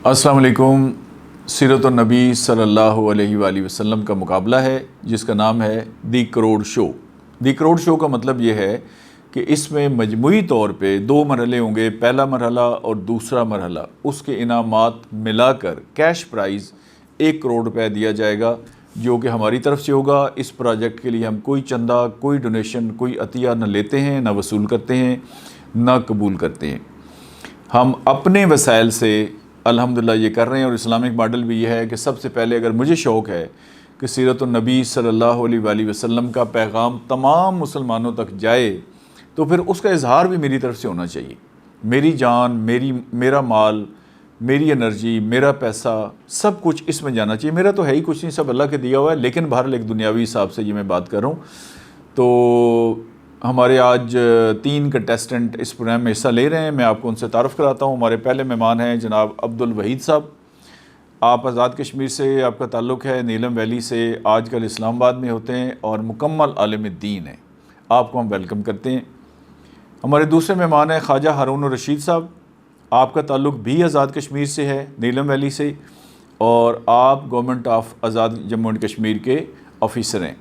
السلام علیکم۔ سیرت النبی صلی اللہ علیہ وآلہ وسلم کا مقابلہ ہے جس کا نام ہے دی کروڑ شو۔ دی کروڑ شو کا مطلب یہ ہے کہ اس میں مجموعی طور پہ 2 مرحلے ہوں گے، پہلا مرحلہ اور دوسرا مرحلہ۔ اس کے انعامات ملا کر کیش پرائز 1 کروڑ روپے دیا جائے گا جو کہ ہماری طرف سے ہوگا۔ اس پروجیکٹ کے لیے ہم کوئی چندہ، کوئی ڈونیشن، کوئی عطیہ نہ لیتے ہیں، نہ وصول کرتے ہیں، نہ قبول کرتے ہیں۔ ہم اپنے وسائل سے الحمدللہ یہ کر رہے ہیں، اور اسلامک ماڈل بھی یہ ہے کہ سب سے پہلے اگر مجھے شوق ہے کہ سیرت النبی صلی اللہ علیہ وآلہ وسلم کا پیغام تمام مسلمانوں تک جائے تو پھر اس کا اظہار بھی میری طرف سے ہونا چاہیے۔ میری جان، میرا مال، میری انرجی، میرا پیسہ، سب کچھ اس میں جانا چاہیے۔ میرا تو ہے ہی کچھ نہیں، سب اللہ کے دیا ہوا ہے، لیکن بہرحال ایک دنیاوی حساب سے یہ میں بات کر رہا ہوں۔ تو ہمارے آج 3 کنٹیسٹنٹ اس پروگرام میں حصہ لے رہے ہیں، میں آپ کو ان سے تعارف کراتا ہوں۔ ہمارے پہلے مہمان ہیں جناب عبدالوحید صاحب۔ آپ آزاد کشمیر سے آپ کا تعلق ہے، نیلم ویلی سے آج کل اسلام آباد میں ہوتے ہیں اور مکمل عالم دین ہیں۔ آپ کو ہم ویلکم کرتے ہیں۔ ہمارے دوسرے مہمان ہیں خواجہ ہارون الرشید صاحب۔ آپ کا تعلق بھی آزاد کشمیر سے ہے، نیلم ویلی سے، اور آپ government of Azad Jammu and Kashmir کے آفیسر ہیں۔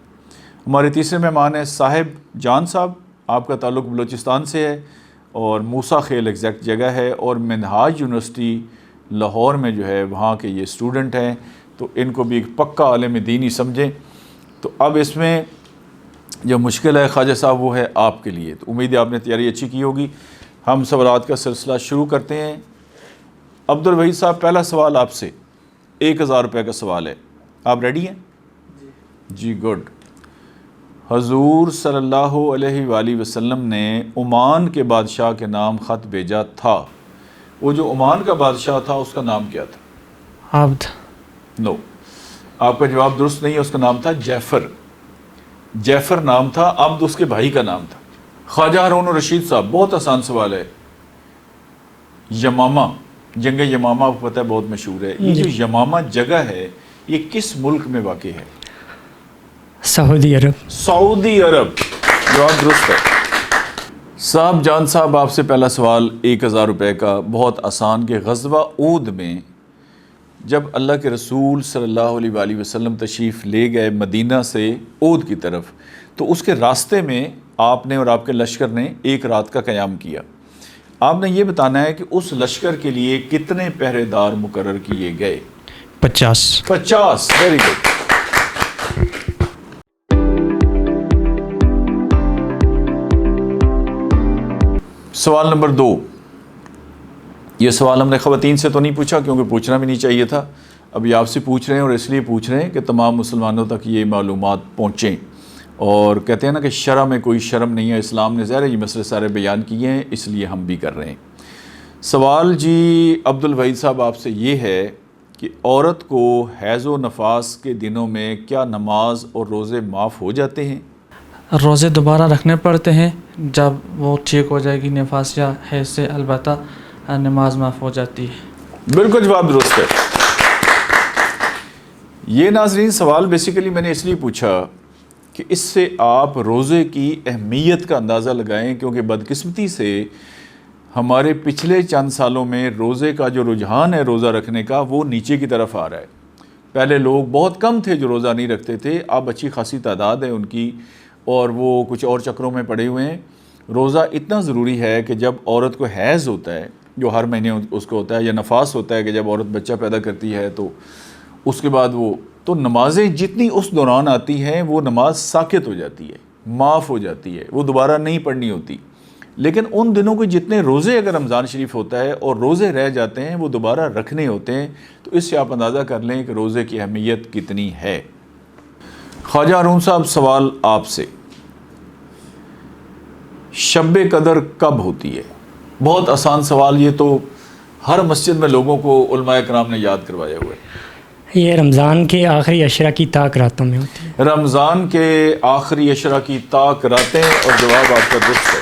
ہمارے تیسرے مہمان ہیں صاحب جان صاحب۔ آپ کا تعلق بلوچستان سے ہے اور موسیٰ خیل ایگزیکٹ جگہ ہے، اور منہاج یونیورسٹی لاہور میں جو ہے وہاں کے یہ اسٹوڈنٹ ہیں، تو ان کو بھی ایک پکا عالم دین ہی سمجھیں۔ تو اب اس میں جو مشکل ہے خواجہ صاحب وہ ہے آپ کے لیے، تو امید ہے آپ نے تیاری اچھی کی ہوگی۔ ہم سوالات کا سلسلہ شروع کرتے ہیں۔ عبدالوحید صاحب، پہلا سوال آپ سے 1000 روپے کا سوال ہے، آپ ریڈی ہیں؟ جی گڈ۔ حضور صلی اللہ علیہ وآلہ وسلم نے عمان کے بادشاہ کے نام خط بھیجا تھا، وہ جو عمان کا بادشاہ تھا اس کا نام کیا تھا؟ عبد۔ نو، آپ کا جواب درست نہیں ہے، اس کا نام تھا جعفر۔ جعفر نام تھا، عبد اس کے بھائی کا نام تھا۔ خواجہ ہارون الرشید صاحب، بہت آسان سوال ہے۔ یمامہ، جنگ یمامہ آپ کو پتہ ہے بہت مشہور ہے، یہ جو یمامہ جگہ ہے یہ کس ملک میں واقع ہے؟ سعودی عرب۔ سعودی عرب، جواب درست ہے۔ صاحب جان صاحب، آپ سے پہلا سوال 1000 روپے کا، بہت آسان، کہ غزوہ احد میں جب اللہ کے رسول صلی اللہ علیہ وآلہ وسلم تشریف لے گئے مدینہ سے احد کی طرف، تو اس کے راستے میں آپ نے اور آپ کے لشکر نے ایک رات کا قیام کیا۔ آپ نے یہ بتانا ہے کہ اس لشکر کے لیے کتنے پہرے دار مقرر کیے گئے؟ 50۔ 50، ویری گڈ۔ سوال نمبر 2، یہ سوال ہم نے خواتین سے تو نہیں پوچھا کیونکہ پوچھنا بھی نہیں چاہیے تھا، ابھی آپ سے پوچھ رہے ہیں، اور اس لیے پوچھ رہے ہیں کہ تمام مسلمانوں تک یہ معلومات پہنچیں۔ اور کہتے ہیں نا کہ شرع میں کوئی شرم نہیں ہے، اسلام نے ظاہر ہے یہ مسئلے سارے بیان کیے ہیں، اس لیے ہم بھی کر رہے ہیں۔ سوال جی عبدالوحید صاحب آپ سے یہ ہے کہ عورت کو حیض و نفاس کے دنوں میں کیا نماز اور روزے معاف ہو جاتے ہیں؟ روزے دوبارہ رکھنے پڑتے ہیں، جب وہ ٹھیک ہو جائے گی نفاس یا حیض سے، البتہ نماز معاف ہو جاتی ہے۔ بالکل جواب درست ہے۔ یہ ناظرین سوال بیسیکلی میں نے اس لیے پوچھا کہ اس سے آپ روزے کی اہمیت کا اندازہ لگائیں، کیونکہ بدقسمتی سے ہمارے پچھلے چند سالوں میں روزے کا جو رجحان ہے روزہ رکھنے کا، وہ نیچے کی طرف آ رہا ہے۔ پہلے لوگ بہت کم تھے جو روزہ نہیں رکھتے تھے، اب اچھی خاصی تعداد ہے ان کی، اور وہ کچھ اور چکروں میں پڑے ہوئے ہیں۔ روزہ اتنا ضروری ہے کہ جب عورت کو حیض ہوتا ہے، جو ہر مہینے اس کو ہوتا ہے، یا نفاس ہوتا ہے کہ جب عورت بچہ پیدا کرتی ہے، تو اس کے بعد وہ تو نمازیں جتنی اس دوران آتی ہیں وہ نماز ساقط ہو جاتی ہے، معاف ہو جاتی ہے، وہ دوبارہ نہیں پڑھنی ہوتی۔ لیکن ان دنوں کے جتنے روزے اگر رمضان شریف ہوتا ہے اور روزے رہ جاتے ہیں وہ دوبارہ رکھنے ہوتے ہیں، تو اس سے آپ اندازہ کر لیں کہ روزے کی اہمیت کتنی ہے۔ خواجہ ہارون صاحب سوال آپ سے، شب قدر کب ہوتی ہے؟ بہت آسان سوال، یہ تو ہر مسجد میں لوگوں کو علماء کرام نے یاد کروایا ہوا ہے۔ یہ رمضان کے آخری عشرہ کی طاق راتوں میں ہوتی ہے۔ رمضان کے آخری عشرہ کی طاق راتیں، اور جواب آپ کا درست ہے۔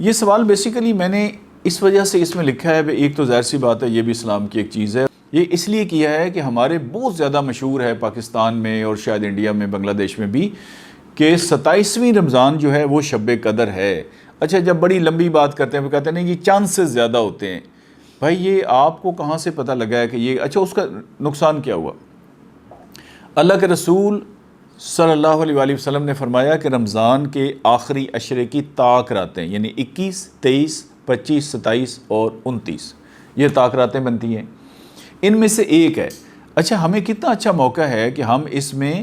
یہ سوال بیسیکلی میں نے اس وجہ سے اس میں لکھا ہے، ایک تو ظاہر سی بات ہے یہ بھی اسلام کی ایک چیز ہے، یہ اس لیے کیا ہے کہ ہمارے بہت زیادہ مشہور ہے پاکستان میں اور شاید انڈیا میں، بنگلہ دیش میں بھی، کہ 27ویں رمضان جو ہے وہ شب قدر ہے۔ اچھا، جب بڑی لمبی بات کرتے ہیں وہ کہتے ہیں نہیں یہ چانسز زیادہ ہوتے ہیں، بھائی یہ آپ کو کہاں سے پتہ لگا ہے کہ یہ اچھا اس کا نقصان کیا ہوا؟ اللہ کے رسول صلی اللہ علیہ وآلہ وسلم نے فرمایا کہ رمضان کے آخری عشرے کی طاق راتیں یعنی 21، 23، 25، 27 اور 29 یہ طاق راتیں بنتی ہیں، ان میں سے ایک ہے۔ اچھا ہمیں کتنا اچھا موقع ہے کہ ہم اس میں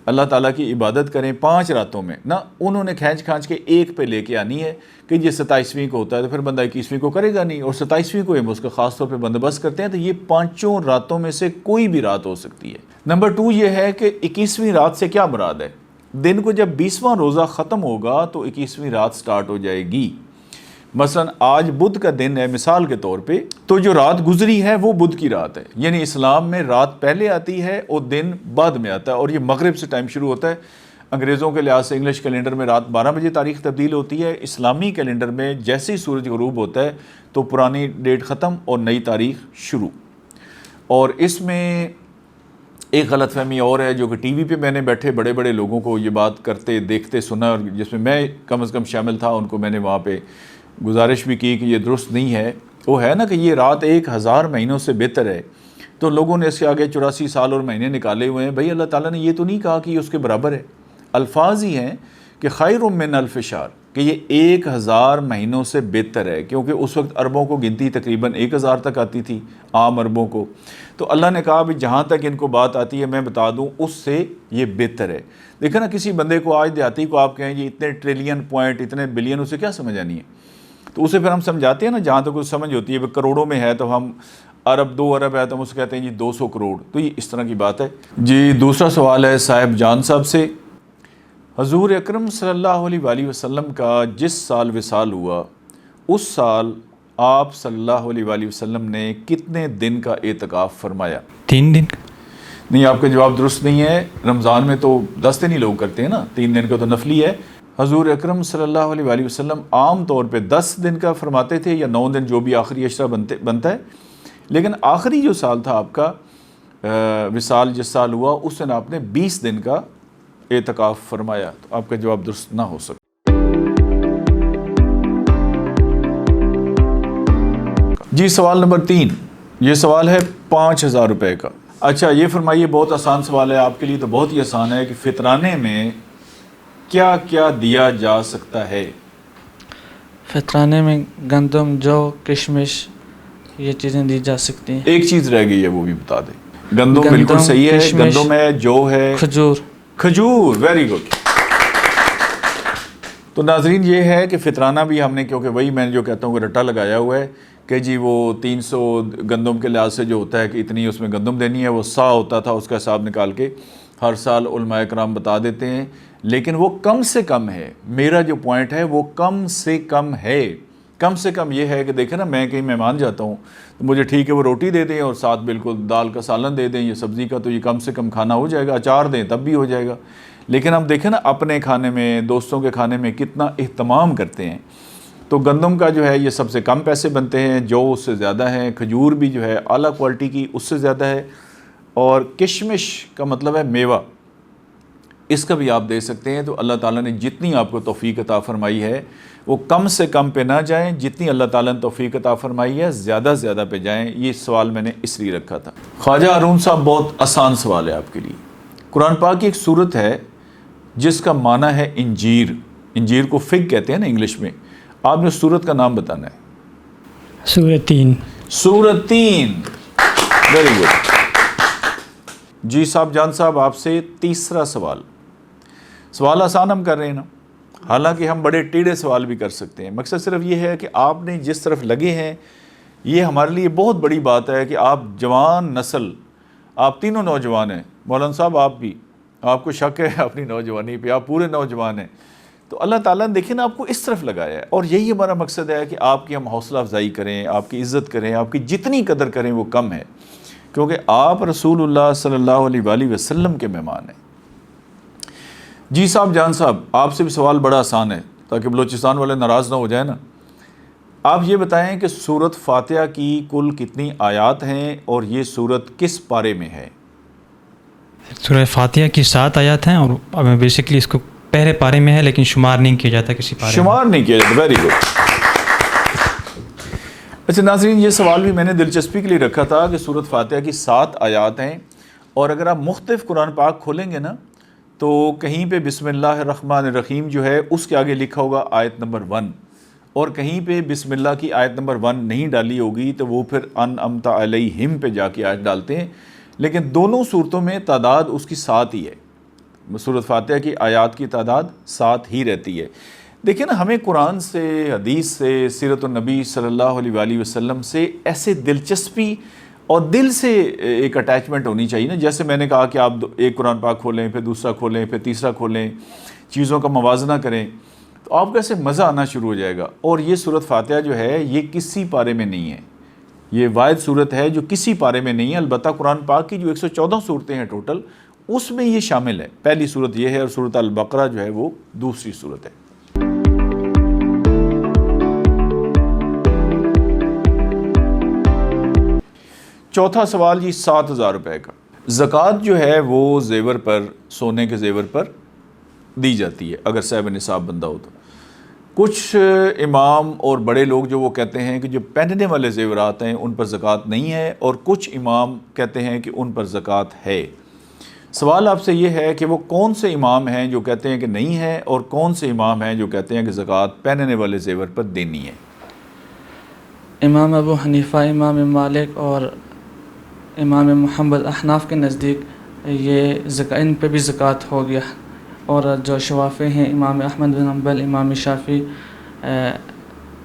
اللہ تعالیٰ کی عبادت کریں 5 راتوں میں نہ انہوں نے کھینچ کے ایک پہ لے کے آنی ہے کہ یہ 27ویں کو ہوتا ہے تو پھر بندہ 21ویں کو کرے گا نہیں، اور 27ویں کو ہم اس کا خاص طور پہ بندوبست کرتے ہیں، تو یہ 5 راتوں میں سے کوئی بھی رات ہو سکتی ہے۔ نمبر 2 یہ ہے کہ 21ویں رات سے کیا مراد ہے؟ دن کو جب 20واں روزہ ختم ہوگا تو 21ویں رات سٹارٹ ہو جائے گی۔ مثلا آج بدھ کا دن ہے مثال کے طور پہ، تو جو رات گزری ہے وہ بدھ کی رات ہے، یعنی اسلام میں رات پہلے آتی ہے اور دن بعد میں آتا ہے، اور یہ مغرب سے ٹائم شروع ہوتا ہے۔ انگریزوں کے لحاظ سے انگلش کیلنڈر میں رات 12 بجے تاریخ تبدیل ہوتی ہے، اسلامی کیلنڈر میں جیسے ہی سورج غروب ہوتا ہے تو پرانی ڈیٹ ختم اور نئی تاریخ شروع۔ اور اس میں ایک غلط فہمی اور ہے جو کہ ٹی وی پہ میں نے بیٹھے بڑے بڑے لوگوں کو یہ بات کرتے دیکھتے سنا، اور جس میں میں کم از کم شامل تھا، ان کو میں نے وہاں پہ گزارش بھی کی کہ یہ درست نہیں ہے۔ وہ ہے نا کہ یہ رات 1000 مہینوں سے بہتر ہے، تو لوگوں نے اس کے آگے 84 سال اور مہینے نکالے ہوئے ہیں۔ بھئی اللہ تعالیٰ نے یہ تو نہیں کہا کہ یہ اس کے برابر ہے، الفاظ ہی ہیں کہ خیر من الف شہر، کہ یہ 1000 مہینوں سے بہتر ہے، کیونکہ اس وقت عربوں کو گنتی تقریباً 1000 تک آتی تھی، عام عربوں کو، تو اللہ نے کہا بھی جہاں تک ان کو بات آتی ہے میں بتا دوں اس سے یہ بہتر ہے۔ دیکھیں نا کسی بندے کو آج دیہاتی کو آپ کہیں یہ اتنے ٹریلین پوائنٹ اتنے بلین، اسے کیا سمجھ آنی ہے؟ تو اسے پھر ہم سمجھاتے ہیں نا جہاں تک اس سمجھ ہوتی ہے، کروڑوں میں ہے تو ہم ارب 2 ارب ہے تو ہم اسے کہتے ہیں جی 200 کروڑ، تو یہ اس طرح کی بات ہے۔ جی دوسرا سوال ہے صاحب جان صاحب سے، حضور اکرم صلی اللہ علیہ وآلہ وسلم کا جس سال وصال ہوا اس سال آپ صلی اللہ علیہ وآلہ وسلم نے کتنے دن کا اعتکاف فرمایا؟ 3 دن۔ نہیں، آپ کا جواب درست نہیں ہے، رمضان میں تو 10 دن ہی لوگ کرتے ہیں نا، 3 دن کا تو نفلی ہے۔ حضور اکرم صلی اللہ علیہ وآلہ وسلم عام طور پہ 10 دن کا فرماتے تھے یا 9 دن، جو بھی آخری عشرہ بنتا ہے، لیکن آخری جو سال تھا آپ کا وصال جس سال ہوا اس دن آپ نے 20 دن کا اعتکاف فرمایا، تو آپ کا جواب درست نہ ہو سکتا۔ جی سوال نمبر 3، یہ سوال ہے 5000 روپے کا۔ اچھا یہ فرمائیے، بہت آسان سوال ہے آپ کے لیے، تو بہت ہی آسان ہے کہ فطرانے میں کیا کیا دیا جا سکتا ہے؟ فطرانے میں گندم، جو، کشمش، یہ چیزیں دی جا سکتی ہیں۔ ایک چیز رہ گئی ہے وہ بھی بتا دیں۔ گندم بالکل صحیح ہے، گندم ہے، جو ہے، کھجور، ویری گڈ۔ تو ناظرین یہ ہے کہ فطرانہ بھی ہم نے، کیونکہ وہی میں جو کہتا ہوں کہ رٹا لگایا ہوا ہے کہ جی وہ 300 گندم کے لحاظ سے جو ہوتا ہے کہ اتنی اس میں گندم دینی ہے، وہ سا ہوتا تھا، اس کا حساب نکال کے ہر سال علماء کرام بتا دیتے ہیں، لیکن وہ کم سے کم ہے۔ میرا جو پوائنٹ ہے وہ کم سے کم ہے۔ کم سے کم یہ ہے کہ دیکھیں نا، میں کہیں مہمان جاتا ہوں تو مجھے ٹھیک ہے وہ روٹی دے دیں اور ساتھ بالکل دال کا سالن دے دیں یا سبزی کا، تو یہ کم سے کم کھانا ہو جائے گا، اچار دیں تب بھی ہو جائے گا۔ لیکن ہم دیکھیں نا اپنے کھانے میں، دوستوں کے کھانے میں کتنا اہتمام کرتے ہیں۔ تو گندم کا جو ہے یہ سب سے کم پیسے بنتے ہیں، جو اس سے زیادہ ہیں، کھجور بھی جو ہے اعلیٰ کوالٹی کی اس سے زیادہ ہے، اور کشمش کا مطلب ہے میوہ، اس کا بھی آپ دے سکتے ہیں۔ تو اللہ تعالیٰ نے جتنی آپ کو توفیق عطا فرمائی ہے وہ کم سے کم پہ نہ جائیں، جتنی اللہ تعالیٰ نے توفیق عطا فرمائی ہے زیادہ سے زیادہ پہ جائیں۔ یہ سوال میں نے اس لیے رکھا تھا۔ خواجہ ہارون صاحب بہت آسان سوال ہے آپ کے لیے۔ قرآن پاک کی ایک سورت ہے جس کا معنی ہے انجیر، انجیر کو فگ کہتے ہیں نا انگلش میں، آپ نے سورت کا نام بتانا ہے۔ سورۃ 3۔ سورۃ 3، ویری گڈ۔ جی صاحب جان صاحب آپ سے تیسرا سوال۔ سوال آسان ہم کر رہے ہیں نا، حالانکہ ہم بڑے ٹیڑھے سوال بھی کر سکتے ہیں، مقصد صرف یہ ہے کہ آپ نے جس طرف لگے ہیں یہ ہمارے لیے بہت بڑی بات ہے کہ آپ جوان نسل، آپ تینوں نوجوان ہیں، مولانا صاحب آپ بھی، آپ کو شک ہے اپنی نوجوانی پہ، آپ پورے نوجوان ہیں، تو اللہ تعالیٰ نے دیکھیں نا آپ کو اس طرف لگایا ہے، اور یہی ہمارا مقصد ہے کہ آپ کی ہم حوصلہ افزائی کریں، آپ کی عزت کریں، آپ کی جتنی قدر کریں وہ کم ہے، کیونکہ آپ رسول اللہ صلی اللہ علیہ وآلہ وسلم کے مہمان ہیں۔ جی صاحب جان صاحب آپ سے بھی سوال بڑا آسان ہے تاکہ بلوچستان والے ناراض نہ ہو جائیں نا۔ آپ یہ بتائیں کہ سورۃ فاتحہ کی کل کتنی آیات ہیں اور یہ سورت کس پارے میں ہے؟ سورہ فاتحہ کی 7 آیات ہیں، اور بیسکلی اس کو پہلے پارے میں ہے لیکن شمار نہیں کیا جاتا کسی پارے میں۔ شمار نہیں کیا جاتا، ویری گڈ۔ اچھا ناظرین، یہ سوال بھی میں نے دلچسپی کے لیے رکھا تھا کہ سورۃ فاتحہ کی 7 آیات ہیں، اور اگر آپ مختلف قرآن پاک کھولیں گے نا تو کہیں پہ بسم اللہ الرحمن الرحیم جو ہے اس کے آگے لکھا ہوگا آیت نمبر 1، اور کہیں پہ بسم اللہ کی آیت نمبر 1 نہیں ڈالی ہوگی تو وہ پھر انعمت علیہم پہ جا کے آیت ڈالتے ہیں، لیکن دونوں صورتوں میں تعداد اس کی 7 ہی ہے، سورۃ فاتحہ کی آیات کی تعداد 7 ہی رہتی ہے۔ دیکھیں نا، ہمیں قرآن سے، حدیث سے، سیرت النبی صلی اللہ علیہ وآلہ وسلم سے ایسے دلچسپی اور دل سے ایک اٹیچمنٹ ہونی چاہیے نا۔ جیسے میں نے کہا کہ آپ ایک قرآن پاک کھولیں، پھر دوسرا کھولیں، پھر تیسرا کھولیں، چیزوں کا موازنہ کریں تو آپ کو ایسے مزہ آنا شروع ہو جائے گا۔ اور یہ سورۃ فاتحہ جو ہے یہ کسی پارے میں نہیں ہے، یہ واحد صورت ہے جو کسی پارے میں نہیں ہے۔ البتہ قرآن پاک کی جو 114 صورتیں ہیں ٹوٹل، اس میں یہ شامل ہے۔ پہلی صورت یہ ہے، اور سورۃ البقرہ جو ہے وہ دوسری صورت ہے۔ چوتھا سوال جی 7,000 روپے کا۔ زکوٰۃ جو ہے وہ زیور پر، سونے کے زیور پر دی جاتی ہے اگر صاحب نصاب بندہ ہو تو۔ کچھ امام اور بڑے لوگ جو وہ کہتے ہیں کہ جو پہننے والے زیورات ہیں ان پر زکوٰۃ نہیں ہے، اور کچھ امام کہتے ہیں کہ ان پر زکوٰۃ ہے۔ سوال آپ سے یہ ہے کہ وہ کون سے امام ہیں جو کہتے ہیں کہ نہیں ہے، اور کون سے امام ہیں جو کہتے ہیں کہ زکوٰۃ پہننے والے زیور پر دینی ہے؟ امام ابو حنیفہ، امام مالک اور امام محمد احناف کے نزدیک یہ ان پہ بھی زکوٰۃ ہو گیا، اور جو شوافی ہیں امام احمد بن حنبل، امام شافعی،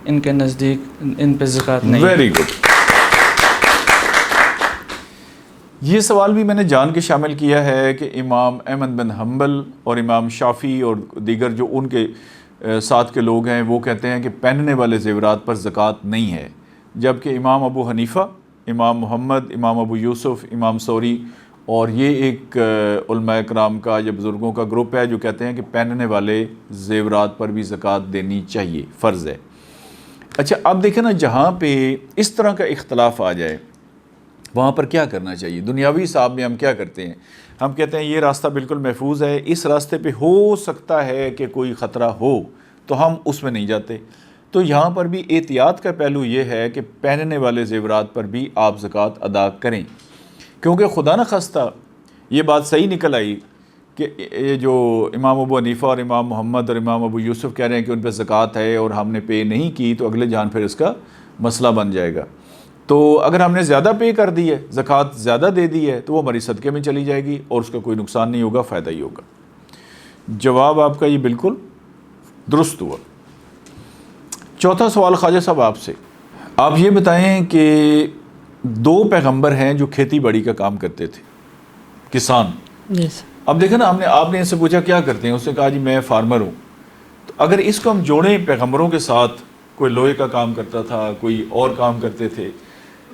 ان کے نزدیک ان پہ زکوٰۃ نہیں۔ Very good. یہ سوال بھی میں نے جان کے شامل کیا ہے کہ امام احمد بن حنبل اور امام شافعی اور دیگر جو ان کے ساتھ کے لوگ ہیں وہ کہتے ہیں کہ پہننے والے زیورات پر زکوٰۃ نہیں ہے، جبکہ امام ابو حنیفہ، امام محمد، امام ابو یوسف، امام ثوری اور یہ ایک علماء کرام کا یا بزرگوں کا گروپ ہے جو کہتے ہیں کہ پہننے والے زیورات پر بھی زکوٰۃ دینی چاہیے، فرض ہے۔ اچھا اب دیکھیں نا، جہاں پہ اس طرح کا اختلاف آ جائے وہاں پر کیا کرنا چاہیے؟ دنیاوی حساب میں ہم کیا کرتے ہیں؟ ہم کہتے ہیں یہ راستہ بالکل محفوظ ہے، اس راستے پہ ہو سکتا ہے کہ کوئی خطرہ ہو تو ہم اس میں نہیں جاتے۔ تو یہاں پر بھی احتیاط کا پہلو یہ ہے کہ پہننے والے زیورات پر بھی آپ زکوٰۃ ادا کریں، کیونکہ خدا نخواستہ یہ بات صحیح نکل آئی کہ یہ جو امام ابو حنیفہ اور امام محمد اور امام ابو یوسف کہہ رہے ہیں کہ ان پہ زکوٰۃ ہے اور ہم نے پے نہیں کی، تو اگلے جان پھر اس کا مسئلہ بن جائے گا۔ تو اگر ہم نے زیادہ پے کر دی ہے، زکوٰۃ زیادہ دے دی ہے، تو وہ ہماری صدقے میں چلی جائے گی اور اس کا کوئی نقصان نہیں ہوگا، فائدہ ہی ہوگا۔ جواب آپ کا یہ بالکل درست ہوا۔ چوتھا سوال خواجہ صاحب آپ سے، آپ یہ بتائیں کہ 2 پیغمبر ہیں جو کھیتی باڑی کا کام کرتے تھے، کسان۔ اب دیکھیں نا، آپ نے ان سے پوچھا کیا کرتے ہیں، اس نے کہا جی میں فارمر ہوں۔ تو اگر اس کو ہم جوڑیں پیغمبروں کے ساتھ، کوئی لوہے کا کام کرتا تھا، کوئی اور کام کرتے تھے،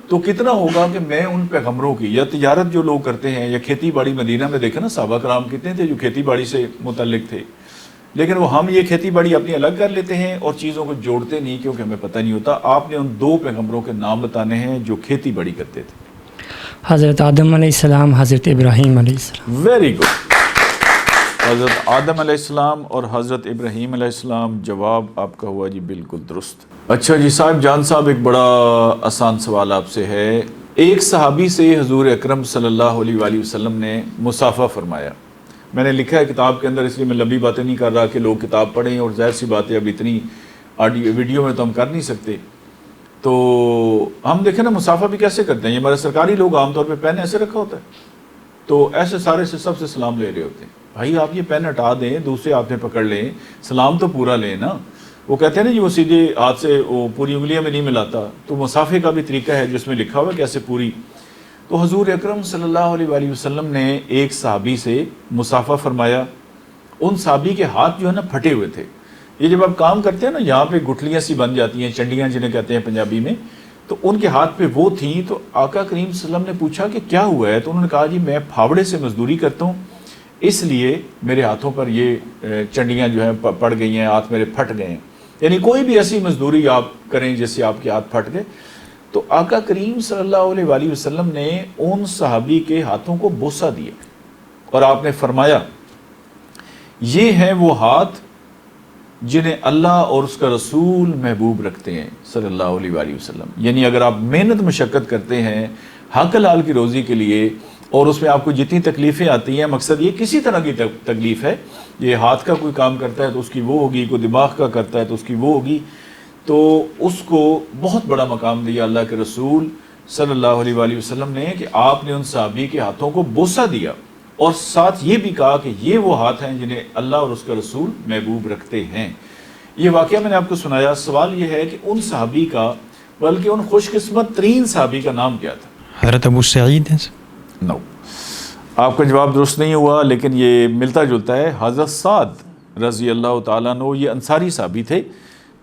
تو کتنا ہوگا کہ میں ان پیغمبروں کی، یا تجارت جو لوگ کرتے ہیں یا کھیتی باڑی، مدینہ میں دیکھیں نا صحابہ کرام کتنے تھے جو کھیتی باڑی سے متعلق تھے، لیکن وہ ہم یہ کھیتی باڑی اپنی الگ کر لیتے ہیں اور چیزوں کو جوڑتے نہیں کیونکہ ہمیں پتہ نہیں ہوتا۔ آپ نے ان 2 پیغمبروں کے نام بتانے ہیں جو کھیتی باڑی کرتے تھے۔ حضرت آدم علیہ السلام، حضرت ابراہیم علیہ السلام۔ Very good. حضرت آدم علیہ السلام اور حضرت ابراہیم علیہ السلام، جواب آپ کا ہوا جی بالکل درست۔ اچھا جی صاحب جان صاحب، ایک بڑا آسان سوال آپ سے ہے۔ ایک صحابی سے حضور اکرم صلی اللہ علیہ وآلہ وسلم نے مصافحہ فرمایا۔ میں نے لکھا ہے کتاب کے اندر، اس لیے میں لمبی باتیں نہیں کر رہا کہ لوگ کتاب پڑھیں، اور ظاہر سی بات ہے اب اتنی آڈیو ویڈیو میں تو ہم کر نہیں سکتے۔ تو ہم دیکھیں نا مصافحہ بھی کیسے کرتے ہیں، یہ ہمارے سرکاری لوگ عام طور پہ پین ایسے رکھا ہوتا ہے، تو ایسے سارے سے سب سے سلام لے رہے ہوتے ہیں۔ بھائی آپ یہ پین ہٹا دیں، دوسرے ہاتھ میں پکڑ لیں، سلام تو پورا لیں نا۔ وہ کہتے ہیں نا جی وہ سیدھے ہاتھ سے وہ پوری انگلیاں میں نہیں ملاتا، تو مصافحے کا بھی طریقہ ہے جس میں لکھا ہوا ہے کیسے پوری۔ تو حضور اکرم صلی اللہ علیہ وآلہ وسلم نے ایک صحابی سے مصافحہ فرمایا۔ ان صحابی کے ہاتھ جو ہے نا پھٹے ہوئے تھے۔ یہ جب آپ کام کرتے ہیں نا، یہاں پہ گٹھلیاں سی بن جاتی ہیں، چنڈیاں جنہیں کہتے ہیں پنجابی میں، تو ان کے ہاتھ پہ وہ تھیں۔ تو آقا کریم صلی اللہ علیہ وسلم نے پوچھا کہ کیا ہوا ہے؟ تو انہوں نے کہا جی میں پھاوڑے سے مزدوری کرتا ہوں، اس لیے میرے ہاتھوں پر یہ چنڈیاں جو ہیں پڑ گئی ہیں، ہاتھ میرے پھٹ گئے ہیں۔ یعنی کوئی بھی ایسی مزدوری آپ کریں جس سے آپ کے ہاتھ پھٹ گئے۔ تو آقا کریم صلی اللہ علیہ وآلہ وسلم نے ان صحابی کے ہاتھوں کو بوسہ دیا اور آپ نے فرمایا یہ ہیں وہ ہاتھ جنہیں اللہ اور اس کا رسول محبوب رکھتے ہیں صلی اللہ علیہ وآلہ وسلم. یعنی اگر آپ محنت مشقت کرتے ہیں حق حلال کی روزی کے لیے اور اس میں آپ کو جتنی تکلیفیں آتی ہیں، مقصد یہ کسی طرح کی تکلیف ہے، یہ ہاتھ کا کوئی کام کرتا ہے تو اس کی وہ ہوگی، کوئی دماغ کا کرتا ہے تو اس کی وہ ہوگی، تو اس کو بہت بڑا مقام دیا اللہ کے رسول صلی اللہ علیہ وآلہ وسلم نے کہ آپ نے ان صحابی کے ہاتھوں کو بوسہ دیا اور ساتھ یہ بھی کہا کہ یہ وہ ہاتھ ہیں جنہیں اللہ اور اس کا رسول محبوب رکھتے ہیں. یہ واقعہ میں نے آپ کو سنایا. سوال یہ ہے کہ ان صحابی کا، بلکہ ان خوش قسمت ترین صحابی کا نام کیا تھا؟ حضرت ابو سعید ہیں. نو، آپ کا جواب درست نہیں ہوا، لیکن یہ ملتا جلتا ہے. حضرت سعد رضی اللہ تعالیٰ عنہ یہ انصاری صحابی تھے،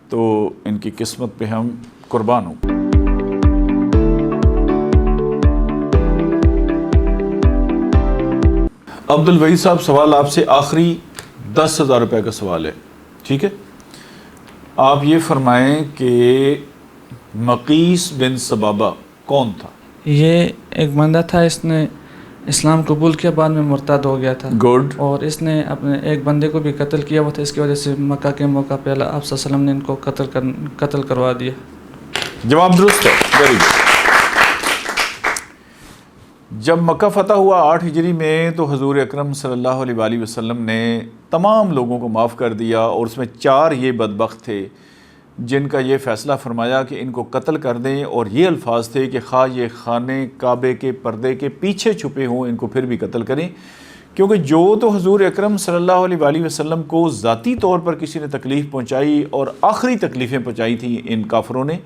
تو ان کی قسمت پہ ہم قربان ہوں. عبد الوحید صاحب، سوال آپ سے آخری 10,000 روپے کا سوال ہے، ٹھیک ہے؟ آپ یہ فرمائیں کہ مقیس بن سبابہ کون تھا؟ یہ ایک بندہ تھا، اس نے اسلام قبول کیا، بعد میں مرتد ہو گیا تھا. گڈ. اور اس نے اپنے ایک بندے کو بھی قتل کیا ہوا تھا، اس کی وجہ سے مکہ کے موقع پہ اللہ آپ صلی اللہ علیہ وسلم نے ان کو قتل کروا دیا. جواب درست ہے، ویری گڈ. جب مکہ فتح ہوا 8 ہجری میں تو حضور اکرم صلی اللہ علیہ وآلہ وسلم نے تمام لوگوں کو معاف کر دیا، اور اس میں 4 یہ بدبخت تھے جن کا یہ فیصلہ فرمایا کہ ان کو قتل کر دیں، اور یہ الفاظ تھے کہ خواہ یہ خانے کعبے کے پردے کے پیچھے چھپے ہوں ان کو پھر بھی قتل کریں، کیونکہ جو تو حضور اکرم صلی اللہ علیہ وآلہ وسلم کو ذاتی طور پر کسی نے تکلیف پہنچائی اور آخری تکلیفیں پہنچائی تھیں ان کافروں نے،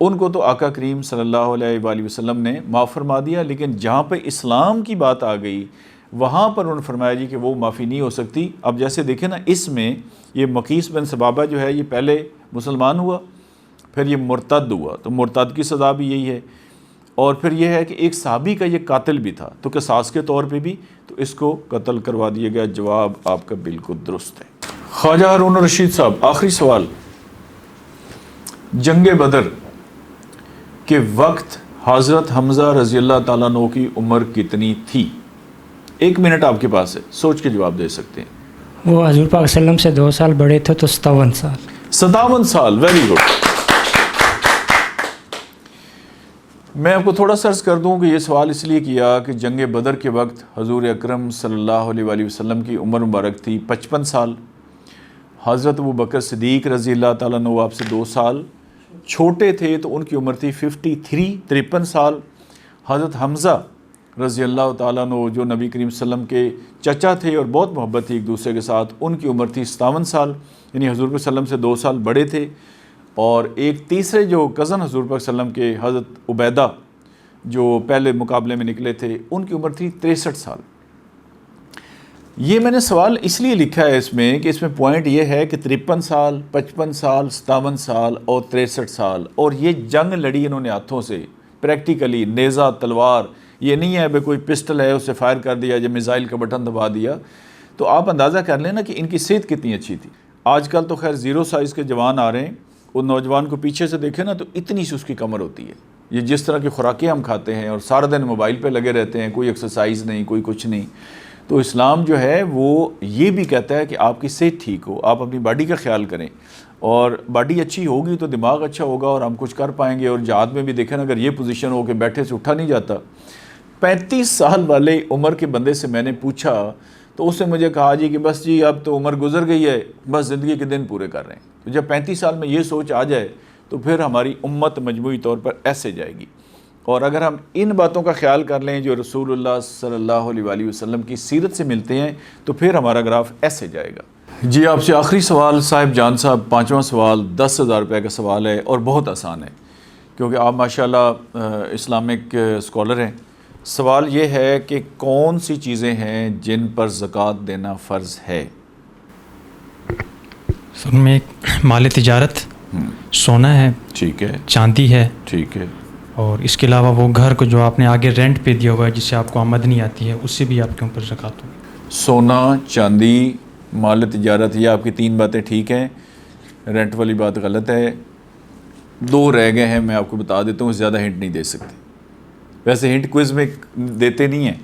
ان کو تو آقا کریم صلی اللہ علیہ وآلہ وسلم نے معاف فرما دیا. لیکن جہاں پہ اسلام کی بات آ گئی وہاں پر انہوں نے فرمایا جی کہ وہ معافی نہیں ہو سکتی. اب جیسے دیکھیں نا، اس میں یہ مقیس بن سبابہ جو ہے یہ پہلے مسلمان ہوا، پھر یہ مرتد ہوا، تو مرتد کی سزا بھی یہی ہے، اور پھر یہ ہے کہ ایک صحابی کا یہ قاتل بھی تھا، تو قصاص کے طور پہ بھی تو اس کو قتل کروا دیا گیا. جواب آپ کا بالکل درست ہے. خواجہ ہارون الرشید صاحب، آخری سوال. جنگ بدر کے وقت حضرت حمزہ رضی اللہ تعالیٰ عنہ کی عمر کتنی تھی؟ 1 منٹ آپ کے پاس ہے، سوچ کے جواب دے سکتے ہیں. وہ حضور پاک صلی اللہ علیہ وسلم سے 2 سال بڑے تھے، تو 57 سال. 57 سال، ویری گڈ. میں آپ کو تھوڑا سا عرض کر دوں کہ یہ سوال اس لیے کیا کہ جنگ بدر کے وقت حضور اکرم صلی اللہ علیہ وآلہ وسلم کی عمر مبارک تھی 55 سال. حضرت ابو بکر صدیق رضی اللہ تعالیٰ عنہ آپ سے 2 سال چھوٹے تھے، تو ان کی عمر تھی 53 سال. حضرت حمزہ رضی اللہ تعالیٰ عنہ جو نبی کریم صلی اللہ علیہ وسلم کے چچا تھے اور بہت محبت تھی ایک دوسرے کے ساتھ، ان کی عمر تھی 57 سال، یعنی حضور پاک صلی اللہ علیہ وسلم سے 2 سال بڑے تھے. اور ایک تیسرے جو کزن حضور پاک صلی اللہ علیہ وسلم کے حضرت عبیدہ جو پہلے مقابلے میں نکلے تھے، ان کی عمر تھی 63 سال. یہ میں نے سوال اس لیے لکھا ہے اس میں کہ اس میں پوائنٹ یہ ہے کہ 53 سال، 55 سال، 57 سال اور 63 سال، اور یہ جنگ لڑی انہوں نے ہاتھوں سے، پریکٹیکلی، نیزہ، تلوار. یہ نہیں ہے بھائی کوئی پسٹل ہے اسے فائر کر دیا یا میزائل کا بٹن دبا دیا. تو آپ اندازہ کر لیں نا کہ ان کی صحت کتنی اچھی تھی. آج کل تو خیر 0 سائز کے جوان آ رہے ہیں، وہ نوجوان کو پیچھے سے دیکھیں نا تو اتنی سی اس کی کمر ہوتی ہے. یہ جس طرح کی خوراکیں ہم کھاتے ہیں اور سارا دن موبائل پہ لگے رہتے ہیں، کوئی ایکسرسائز نہیں، کوئی کچھ نہیں. تو اسلام جو ہے وہ یہ بھی کہتا ہے کہ آپ کی صحت ٹھیک ہو، آپ اپنی باڈی کا خیال کریں، اور باڈی اچھی ہوگی تو دماغ اچھا ہوگا اور ہم کچھ کر پائیں گے. اور جہاد میں بھی دیکھیں نا، اگر یہ پوزیشن ہو کہ بیٹھے سے اٹھا نہیں جاتا. 35 سال والے عمر کے بندے سے میں نے پوچھا تو اس نے مجھے کہا جی کہ بس جی اب تو عمر گزر گئی ہے، بس زندگی کے دن پورے کر رہے ہیں. تو جب 35 سال میں یہ سوچ آ جائے تو پھر ہماری امت مجموعی طور پر ایسے جائے گی. اور اگر ہم ان باتوں کا خیال کر لیں جو رسول اللہ صلی اللہ علیہ وآلہ وسلم کی سیرت سے ملتے ہیں تو پھر ہمارا گراف ایسے جائے گا. جی آپ سے آخری سوال صاحب جان صاحب، 5واں سوال 10,000 روپے کا سوال ہے اور بہت آسان ہے کیونکہ آپ ماشاءاللہ اسلامک اسکالر ہیں. سوال یہ ہے کہ کون سی چیزیں ہیں جن پر زکوٰۃ دینا فرض ہے؟ ان میں مال تجارت، سونا ہے، ٹھیک ہے، چاندی ہے، ٹھیک ہے، اور اس کے علاوہ وہ گھر کو جو آپ نے آگے رینٹ پہ دیا ہوا ہے جس سے آپ کو آمدنی آتی ہے، اس سے بھی آپ کے اوپر زکوٰۃ ہوگی. سونا، چاندی، مال تجارت، یہ آپ کی 3 باتیں ٹھیک ہیں. رینٹ والی بات غلط ہے. 2 رہ گئے ہیں، میں آپ کو بتا دیتا ہوں، زیادہ ہنٹ نہیں دے سکتے. ویسے ہنٹ کوئز میں دیتے نہیں ہیں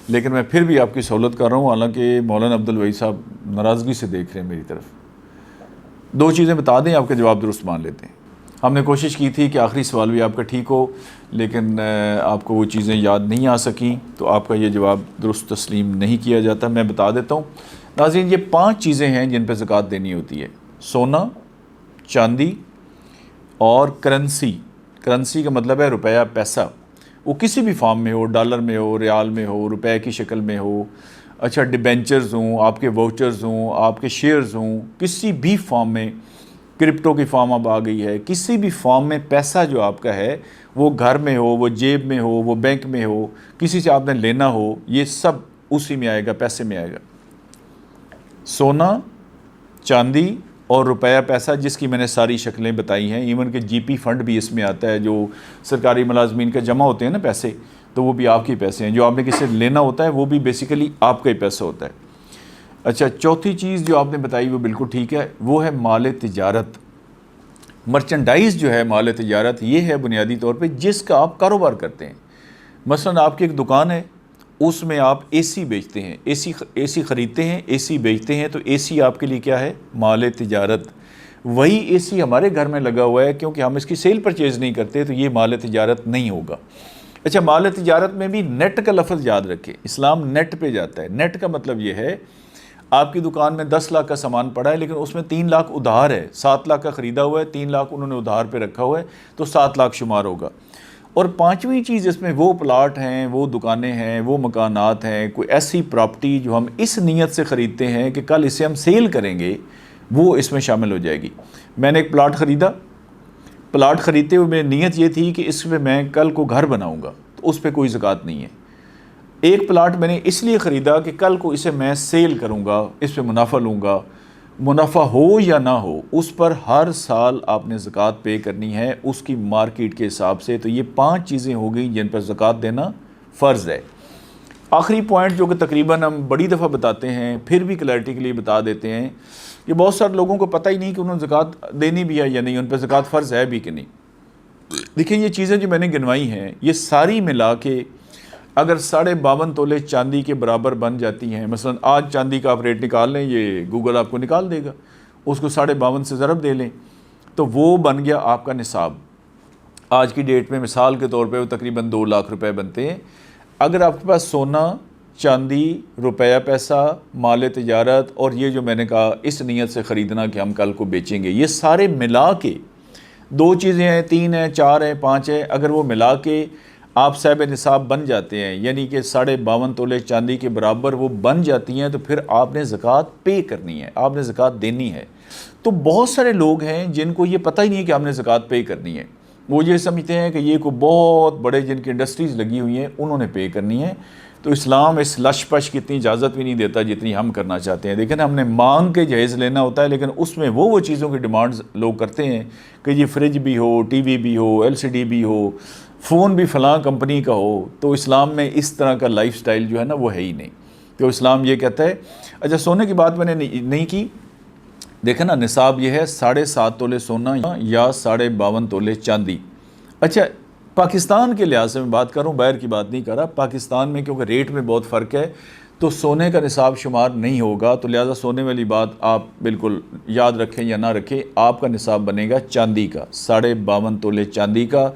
لیکن میں پھر بھی آپ کی سہولت کر رہا ہوں، حالانکہ مولانا عبد الوحید صاحب ناراضگی سے دیکھ رہے ہیں میری طرف. 2 چیزیں بتا دیں، آپ کا جواب درست مان لیتے ہیں۔ ہم نے کوشش کی تھی کہ آخری سوال بھی آپ کا ٹھیک ہو، لیکن آپ کو وہ چیزیں یاد نہیں آ سکیں، تو آپ کا یہ جواب درست تسلیم نہیں کیا جاتا۔ میں بتا دیتا ہوں ناظرین، یہ 5 چیزیں ہیں جن پہ زکوٰۃ دینی ہوتی ہے: سونا، چاندی اور کرنسی۔ کرنسی کا مطلب ہے روپیہ، پیسہ، وہ کسی بھی فارم میں ہو، ڈالر میں ہو، ریال میں ہو، روپے کی شکل میں ہو، اچھا ڈیبینچرز ہوں، آپ کے واؤچرز ہوں، آپ کے شیئرز ہوں، کسی بھی فارم میں، کرپٹو کی فارم اب آ گئی ہے، کسی بھی فارم میں پیسہ جو آپ کا ہے، وہ گھر میں ہو، وہ جیب میں ہو، وہ بینک میں ہو، کسی سے آپ نے لینا ہو، یہ سب اسی میں آئے گا، پیسے میں آئے گا۔ سونا، چاندی اور روپیہ پیسہ، جس کی میں نے ساری شکلیں بتائی ہیں، ایون کہ جی پی فنڈ بھی اس میں آتا ہے، جو سرکاری ملازمین کا جمع ہوتے ہیں نا پیسے، تو وہ بھی آپ کے پیسے ہیں۔ جو آپ نے کسی سے لینا ہوتا ہے وہ بھی بیسیکلی آپ کا ہی پیسہ ہوتا ہے۔ اچھا، چوتھی چیز جو آپ نے بتائی وہ بالکل ٹھیک ہے، وہ ہے مال تجارت۔ مرچنڈائز جو ہے مال تجارت، یہ ہے بنیادی طور پہ جس کا آپ کاروبار کرتے ہیں۔ مثلا آپ کی ایک دکان ہے، اس میں آپ اے سی بیچتے ہیں، اے سی خریدتے ہیں، اے سی بیچتے ہیں، تو اے سی آپ کے لیے کیا ہے؟ مال تجارت۔ وہی اے سی ہمارے گھر میں لگا ہوا ہے، کیونکہ ہم اس کی سیل پرچیز نہیں کرتے، تو یہ مال تجارت نہیں ہوگا۔ اچھا، مال تجارت میں بھی نیٹ کا لفظ یاد رکھیں، اسلام نیٹ پہ جاتا ہے۔ نیٹ کا مطلب یہ ہے، آپ کی دکان میں 10 لاکھ کا سامان پڑا ہے، لیکن اس میں 3 لاکھ ادھار ہے، 7 لاکھ کا خریدا ہوا ہے، 3 لاکھ انہوں نے ادھار پہ رکھا ہوا ہے، تو 7 لاکھ شمار ہوگا۔ اور 5ویں چیز اس میں وہ پلاٹ ہیں، وہ دکانیں ہیں، وہ مکانات ہیں، کوئی ایسی پراپرٹی جو ہم اس نیت سے خریدتے ہیں کہ کل اسے ہم سیل کریں گے، وہ اس میں شامل ہو جائے گی۔ میں نے ایک پلاٹ خریدا، پلاٹ خریدتے ہوئے میری نیت یہ تھی کہ اس میں میں کل کو گھر بناؤں گا، تو اس پہ کوئی زکوٰۃ نہیں ہے۔ ایک پلاٹ میں نے اس لیے خریدا کہ کل کو اسے میں سیل کروں گا، اس پہ منافع لوں گا، منافع ہو یا نہ ہو، اس پر ہر سال آپ نے زکوٰۃ پے کرنی ہے اس کی مارکیٹ کے حساب سے۔ تو یہ 5 چیزیں ہو گئیں جن پر زکوٰۃ دینا فرض ہے۔ آخری پوائنٹ جو کہ تقریباً ہم بڑی دفعہ بتاتے ہیں، پھر بھی کلیئرٹی کے لیے بتا دیتے ہیں، کہ بہت سارے لوگوں کو پتہ ہی نہیں کہ انہوں نے زکوٰۃ دینی بھی ہے یا نہیں، ان پہ زکوٰۃ فرض ہے بھی کہ نہیں۔ دیکھیں، یہ چیزیں جو میں نے گنوائی ہیں، یہ ساری ملا کے اگر 52.5 تولے چاندی کے برابر بن جاتی ہیں، مثلا آج چاندی کا آپ ریٹ نکال لیں، یہ گوگل آپ کو نکال دے گا، اس کو 52.5 سے ضرب دے لیں، تو وہ بن گیا آپ کا نصاب۔ آج کی ڈیٹ میں مثال کے طور پہ وہ تقریباً 2 لاکھ روپے بنتے ہیں۔ اگر آپ کے پاس سونا، چاندی، روپیہ پیسہ، مال تجارت اور یہ جو میں نے کہا اس نیت سے خریدنا کہ ہم کل کو بیچیں گے، یہ سارے ملا کے 2 چیزیں ہیں، 3 ہیں، 4 ہیں، 5 ہیں، اگر وہ ملا کے آپ صاحب نصاب بن جاتے ہیں، یعنی کہ 52.5 تولے چاندی کے برابر وہ بن جاتی ہیں، تو پھر آپ نے زکوٰۃ پے کرنی ہے، آپ نے زکوٰۃ دینی ہے۔ تو بہت سارے لوگ ہیں جن کو یہ پتہ ہی نہیں کہ ہم نے زکوٰۃ پے کرنی ہے، وہ یہ سمجھتے ہیں کہ یہ کوئی بہت بڑے جن کی انڈسٹریز لگی ہوئی ہیں انہوں نے پے کرنی ہے۔ تو اسلام اس لش پش کی اتنی اجازت بھی نہیں دیتا جتنی ہم کرنا چاہتے ہیں۔ دیکھیں، ہم نے مانگ کے جہیز لینا ہوتا ہے، لیکن اس میں وہ چیزوں کی ڈیمانڈز لوگ کرتے ہیں کہ یہ فریج بھی ہو، ٹی وی بھی ہو، LCD بھی ہو، فون بھی فلاں کمپنی کا ہو۔ تو اسلام میں اس طرح کا لائف سٹائل جو ہے نا وہ ہے ہی نہیں۔ تو اسلام یہ کہتا ہے، اچھا سونے کی بات میں نے نہیں کی، دیکھیں نا نصاب یہ ہے 7.5 تولے سونا یا 52.5 تولے چاندی۔ اچھا، پاکستان کے لحاظ سے میں بات کر رہا ہوں، باہر کی بات نہیں کر رہا۔ پاکستان میں کیونکہ ریٹ میں بہت فرق ہے، تو سونے کا نصاب شمار نہیں ہوگا، تو لہٰذا سونے والی بات آپ بالکل یاد رکھیں یا نہ رکھیں، آپ کا نصاب بنے گا چاندی کا، 52.5 تولے چاندی کا۔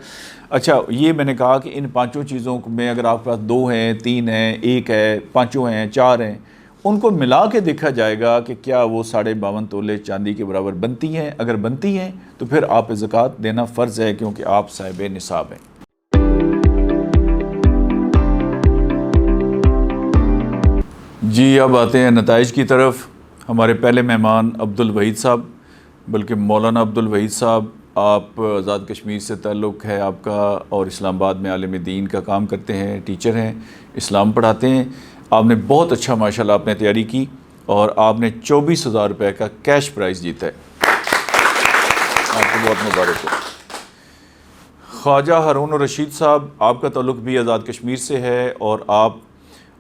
اچھا، یہ میں نے کہا کہ ان 5 چیزوں میں اگر آپ کے پاس 2 ہیں، 3 ہیں، 1 ہے، 5 ہیں، 4 ہیں، ان کو ملا کے دیکھا جائے گا کہ کیا وہ 52.5 تولے چاندی کے برابر بنتی ہیں۔ اگر بنتی ہیں تو پھر آپ پہ زکوٰۃ دینا فرض ہے، کیونکہ آپ صاحب نصاب ہیں۔ جی، اب آتے ہیں نتائج کی طرف۔ ہمارے پہلے مہمان عبدالوحید صاحب، بلکہ مولانا عبدالوحید صاحب، آپ آزاد کشمیر سے تعلق ہے آپ کا، اور اسلام آباد میں عالم دین کا کام کرتے ہیں، ٹیچر ہیں، اسلام پڑھاتے ہیں۔ آپ نے بہت اچھا ماشاءاللہ آپ نے تیاری کی، اور آپ نے 24,000 روپے کا کیش پرائز جیتا ہے، آپ کو بہت مبارک ہو۔ خواجہ ہارون الرشید صاحب، آپ کا تعلق بھی آزاد کشمیر سے ہے، اور آپ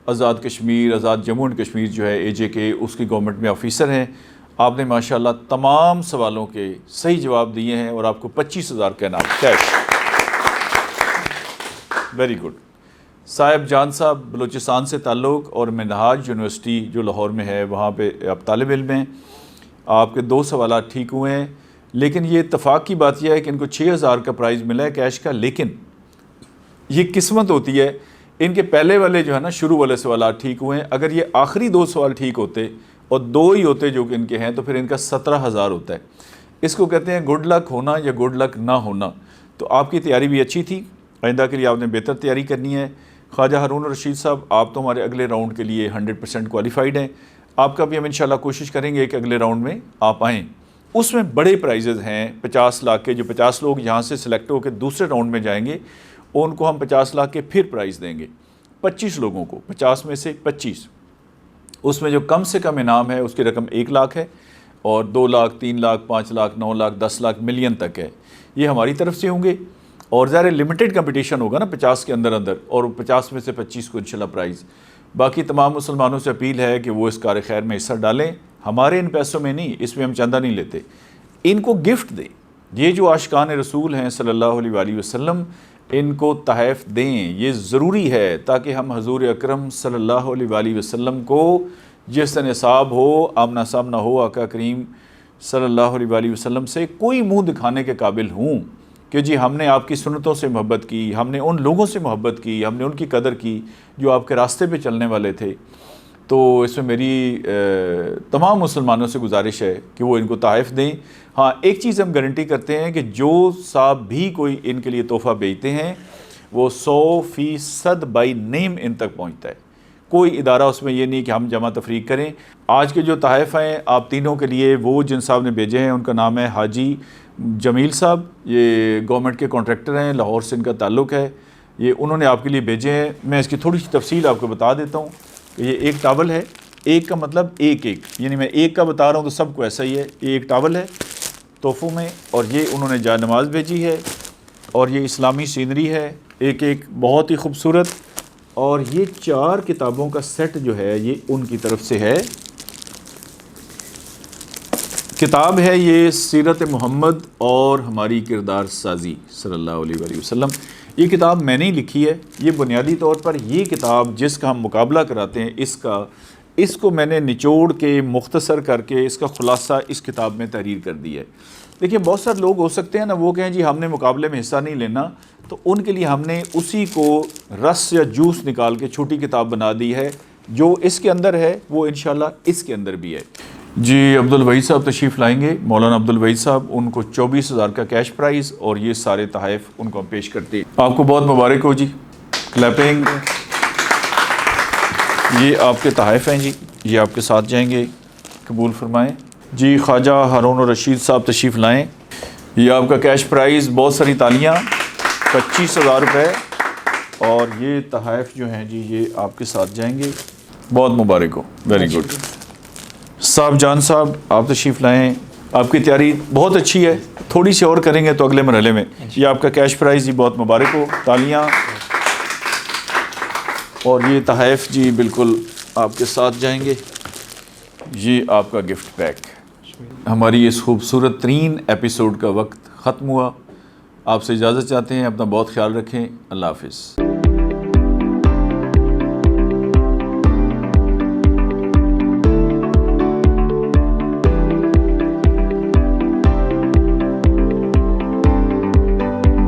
آزاد کشمیر، آزاد جموں اینڈ کشمیر جو ہے AJK، اس کی گورنمنٹ میں آفیسر ہیں۔ آپ نے ماشاءاللہ تمام سوالوں کے صحیح جواب دیے ہیں، اور آپ کو 25,000 کا انعام کیش۔ Very good. صاحب جان صاحب، بلوچستان سے تعلق، اور منہاج یونیورسٹی جو لاہور میں ہے وہاں پہ آپ طالب علم ہیں۔ آپ کے 2 سوالات ٹھیک ہوئے ہیں، لیکن یہ اتفاق کی بات یہ ہے کہ ان کو 6000 کا پرائز ملا ہے کیش کا، لیکن یہ قسمت ہوتی ہے، ان کے پہلے والے جو ہے نا شروع والے سوالات ٹھیک ہوئے ہیں، اگر یہ آخری 2 سوال ٹھیک ہوتے اور 2 ہی ہوتے جو کہ ان کے ہیں تو پھر ان کا 17000 ہوتا ہے۔ اس کو کہتے ہیں گڈ لک ہونا یا گڈ لک نہ ہونا۔ تو آپ کی تیاری بھی اچھی تھی، آئندہ کے لیے آپ نے بہتر تیاری کرنی ہے۔ خواجہ ہارون الرشید صاحب، آپ تو ہمارے اگلے راؤنڈ کے لیے 100% کوالیفائڈ ہیں، آپ کا بھی ہم انشاءاللہ کوشش کریں گے کہ اگلے راؤنڈ میں آپ آئیں۔ اس میں بڑے پرائزز ہیں 50 لاکھ کے، جو 50 لوگ یہاں سے سلیکٹ ہو کے دوسرے راؤنڈ میں جائیں گے ان کو ہم 50 لاکھ کے پھر پرائز دیں گے 25 لوگوں کو، 50 میں سے 25۔ اس میں جو کم سے کم انعام ہے اس کی رقم 1 لاکھ ہے، اور 2 لاکھ، 3 لاکھ، 5 لاکھ، 9 لاکھ، 10 لاکھ، ملین تک ہے۔ یہ ہماری طرف سے ہوں گے، اور ظاہر لمیٹڈ کمپٹیشن ہوگا نا 50 کے اندر، اور 50 میں سے 25 کو انشاءاللہ پرائز۔ باقی تمام مسلمانوں سے اپیل ہے کہ وہ اس کار خیر میں حصہ ڈالیں، ہمارے ان پیسوں میں نہیں، اس میں ہم چندہ نہیں لیتے، ان کو گفٹ دیں۔ یہ جو عاشقان رسول ہیں صلی اللہ علیہ وآلہ وسلم، ان کو تحائف دیں، یہ ضروری ہے تاکہ ہم حضور اکرم صلی اللہ علیہ وآلہ وسلم کو جس دن حساب ہو، آمنا سامنا ہو آقا کریم صلی اللہ علیہ وآلہ وسلم سے، کوئی منہ دکھانے کے قابل ہوں کہ جی ہم نے آپ کی سنتوں سے محبت کی، ہم نے ان لوگوں سے محبت کی، ہم نے ان کی قدر کی جو آپ کے راستے پہ چلنے والے تھے۔ تو اس میں میری تمام مسلمانوں سے گزارش ہے کہ وہ ان کو تحائف دیں۔ ہاں، ایک چیز ہم گارنٹی کرتے ہیں کہ جو صاحب بھی کوئی ان کے لیے تحفہ بھیجتے ہیں وہ 100% بائی نیم ان تک پہنچتا ہے۔ کوئی ادارہ اس میں یہ نہیں کہ ہم جمع تفریق کریں۔ آج کے جو تحائف ہیں آپ تینوں کے لیے، وہ جن صاحب نے بھیجے ہیں ان کا نام ہے حاجی جمیل صاحب، یہ گورنمنٹ کے کانٹریکٹر ہیں، لاہور سے ان کا تعلق ہے، یہ انہوں نے آپ کے لیے بھیجے ہیں۔ میں اس کی تھوڑی سی تفصیل آپ کو بتا دیتا ہوں کہ یہ ایک ٹاول ہے، ایک کا مطلب ایک، یعنی میں ایک کا بتا رہا ہوں تو سب کو ایسا ہی ہے۔ یہ ایک ٹاول ہے تحفوں میں، اور یہ انہوں نے جائے نماز بھیجی ہے، اور یہ اسلامی سینری ہے ایک بہت ہی خوبصورت، اور یہ 4 کتابوں کا سیٹ جو ہے یہ ان کی طرف سے ہے۔ کتاب ہے یہ سیرت محمد اور ہماری کردار سازی صلی اللہ علیہ وآلہ وسلم۔ یہ کتاب میں نے ہی لکھی ہے، یہ بنیادی طور پر یہ کتاب جس کا ہم مقابلہ کراتے ہیں اس کو میں نے نچوڑ کے مختصر کر کے اس کا خلاصہ اس کتاب میں تحریر کر دی ہے۔ دیکھیں بہت سارے لوگ ہو سکتے ہیں نا، وہ کہیں جی ہم نے مقابلے میں حصہ نہیں لینا، تو ان کے لیے ہم نے اسی کو رس یا جوس نکال کے چھوٹی کتاب بنا دی ہے، جو اس کے اندر ہے وہ انشاءاللہ اس کے اندر بھی ہے۔ جی عبدالوحید صاحب تشریف لائیں گے، مولانا عبدالوحید صاحب، ان کو 24,000 کا کیش پرائز اور یہ سارے تحائف ان کو ہم پیش کرتے ہیں۔ آپ کو بہت مبارک ہو جی، کلیپنگ۔ یہ آپ کے تحائف ہیں جی، یہ آپ کے ساتھ جائیں گے، قبول فرمائیں جی۔ خواجہ ہارون الرشید صاحب تشریف لائیں، یہ آپ کا کیش پرائز، بہت ساری تالیاں، 25,000 روپے، اور یہ تحائف جو ہیں جی یہ آپ کے ساتھ جائیں گے، بہت مبارک ہو، ویری گڈ۔ صاحب جان صاحب آپ تشریف لائیں، آپ کی تیاری بہت اچھی ہے، تھوڑی سی اور کریں گے تو اگلے مرحلے میں یہ آپ کا کیش پرائز جی، بہت مبارک ہو، تالیاں۔ اور یہ تحائف جی بالکل آپ کے ساتھ جائیں گے، یہ آپ کا گفٹ پیک۔ ہماری اس خوبصورت ترین ایپیسوڈ کا وقت ختم ہوا، آپ سے اجازت چاہتے ہیں، اپنا بہت خیال رکھیں، اللہ حافظ۔